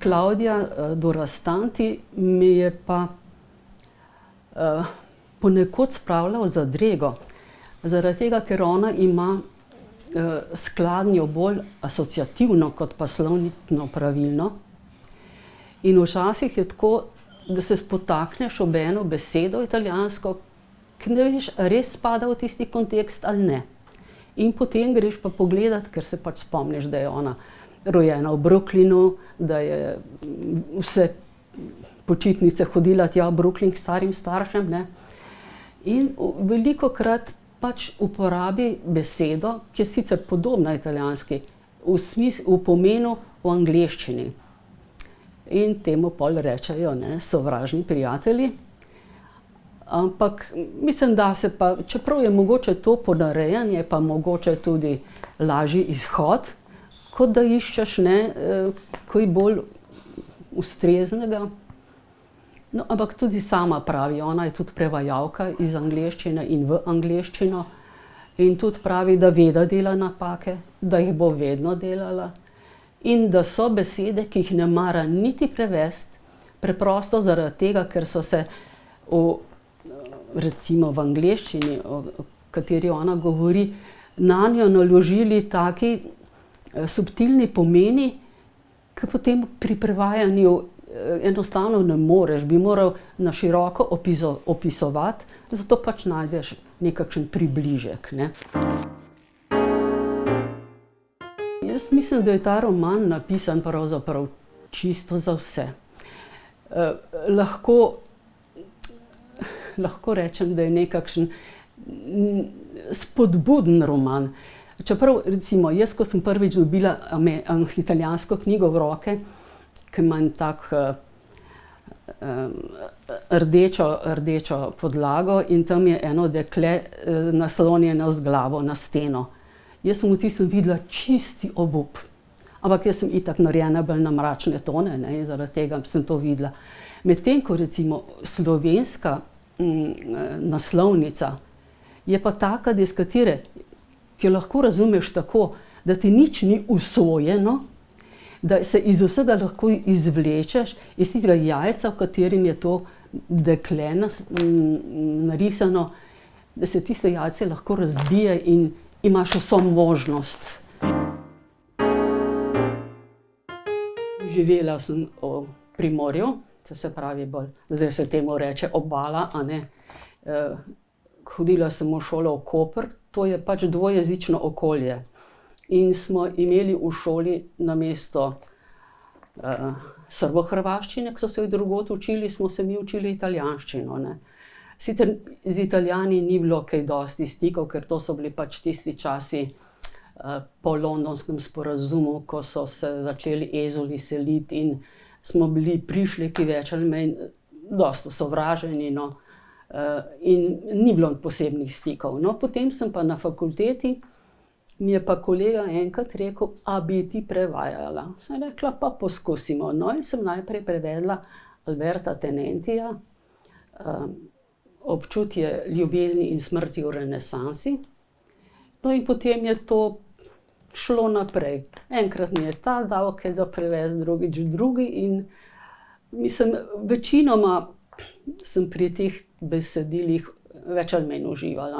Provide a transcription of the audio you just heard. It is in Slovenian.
Klavdija Durastanti me je pa ponekod spravila v zadrego, zaradi tega, ker ona ima skladnjo bolj asociativno kot pa slovnično pravilno. In včasih je tako, da se spotakneš ob eno besedo italijansko, ki ne veš, a res spada v tisti kontekst ali ne. In potem greš pa pogledat, ker se pač spomniš, da je ona rojena v Brooklynu, da je vse počitnice hodila tja v Brooklyn k starim staršem, ne. In velikokrat pač uporabi besedo, ki je sicer podobna italijanski, v pomenu v angleščini. In temu pol rečejo, ne, sovražni prijatelji. Ampak mislim, da se pa, čeprav je mogoče to ponarejanje, pa mogoče tudi lažji izhod, kot da iščeš, ne, kaj bolj ustreznega. No, ampak tudi sama pravi, ona je tudi prevajalka iz angleščine in v angleščino. In tudi pravi, da ve, da dela napake, da jih bo vedno delala. In da so besede, ki jih ne mara niti prevesti, preprosto zaradi tega, ker so se recimo v angleščini, o kateri ona govori, nanjo naložili taki subtilni pomeni, ki potem pri prevajanju enostavno ne moreš, bi moral na široko opisovati, zato pač najdeš nekakšen približek, ne. Jaz mislim, da je ta roman napisan pravzaprav čisto za vse. Lahko rečem, da je nekakšen spodbuden roman. Čeprav recimo jaz, ko sem prvič dobila italijansko knjigo v roke, ki ima tak rdečo podlago in tam je eno dekle naslonjeno z glavo na steno. Jaz sem v tistem videla čisti obup. Ampak jaz sem itak narejena bolj na mračne tone, ne, in zaradi tega sem to videla. Medtem ko recimo slovenska naslovnica je pa taka, da iz katere, ki jo lahko razumeš tako, da ti nič ni usojeno, da se iz vsega lahko izvlečeš, iz tistega jajca, v katerem je to dekle narisano, da se tiste jajce lahko razbije in imaš vso možnost. Živela sem v Primorju, se pravi bolj, zdaj se temu reče Obala, a ne. Hodila sem v šolo v Koper, to je pač dvojezično okolje. In smo imeli v šoli namesto srbohrvaščine, ki so se jo drugod učili, smo se mi učili italijanščino, ne. Sicer z Italijani ni bilo kaj dosti stikov, ker to so bili pač tisti časi po londonskem sporazumu, ko so se začeli ezuli seliti in smo bili prišleki več ali manj dosti osovraženi, no. In ni bilo posebnih stikov. No, potem sem pa na fakulteti, mi je pa kolega enkrat rekel, a bi ti prevajala. Sem rekla, pa poskusimo. No, in sem najprej prevedla Alberta Tenentija, Občutje ljubezni in smrti v renesansi. No, in potem je to šlo naprej. Enkrat mi je ta dal kaj za prevesti, drugič drugi in mislim, večinoma sem pri teh besedilih več ali manj uživala.